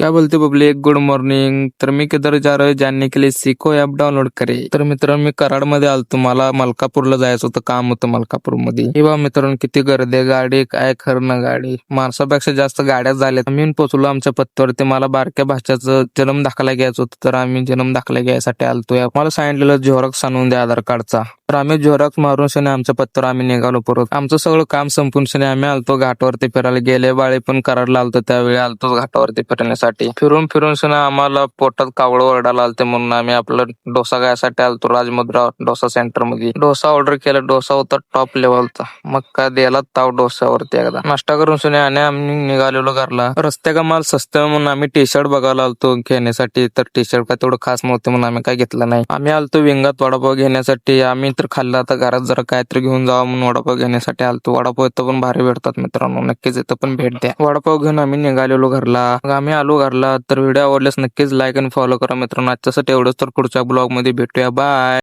क्या बोलते public, good morning. तर मी किधर जा रहा जानने के लिए सिको ऍप डाउनलोड करे। तर मित्रांनो मी कराडमध्ये आलतो, मला मलकापूरला जायचं होतं, काम होतं मलकापूरमध्ये। हे बघा मित्रांनो किती गर्दी आहे, गाडी काय खरं ना, गाडी माणसापेक्षा जास्त गाड्या झाल्यात। मी पोहोचलो आमच्या पत्त्यावरती, मला बारक्या भाच्याचं जन्म दाखला घ्यायचं होतं, तर आम्ही जन्म दाखला घ्यायसाठी आलतोय। मला सांगितलेलं झेरॉक्स आणून द्या आधार कार्डचा, तर आम्ही झेरॉक्स मारून शनी आमच्या पत्त्यावर आम्ही निघालो परत। आमचं सगळं काम संपून शनी आम्ही आलतो घाटावरती फिरायला। गेले बाळे पण कराडला आलतो, त्यावेळी आलतो घाटावरती फिरण्यासाठी। फिरून फिरून शनी आम्हाला पोटात कावळं ओरडायला आलते, म्हणून आम्ही आपलं डोसा खायसाठी आलतो राजमुद्रा डोसा सेंटर मध्ये। डोसा ऑर्डर केला, डोसा होता टॉप लेवलचा, मग काय द्यायला ताव डोस्यावरती एकदा। नाश्ता करून शनी आणि आम्ही निघालेलो घरला। रस्त्या का माल स्वस्त म्हणून आम्ही टी शर्ट बघायला आलतो घेण्यासाठी, तर टी शर्ट काय तेवढं खास नव्हते म्हणून आम्ही काय घेतलं नाही। आम्ही आलतो विंगात वडापाव घेण्यासाठी, आम्ही तर खाल्ला, आता घरात जरा काहीतरी घेऊन जावं म्हणून वडापाव घेण्यासाठी आलतो। वडापाव इथं पण भारी भेटतात मित्रांनो, नक्कीच इथं पण भेट द्या। वडापाव घेऊन आम्ही निघालेलो घरला। मग आम्ही आलो घरला, तर व्हिडिओ आवडल्यास नक्कीच लाईक आणि फॉलो करा मित्रांनो। आजच्यासाठी एवढंच, तर पुढच्या ब्लॉग मध्ये भेटूया, बाय।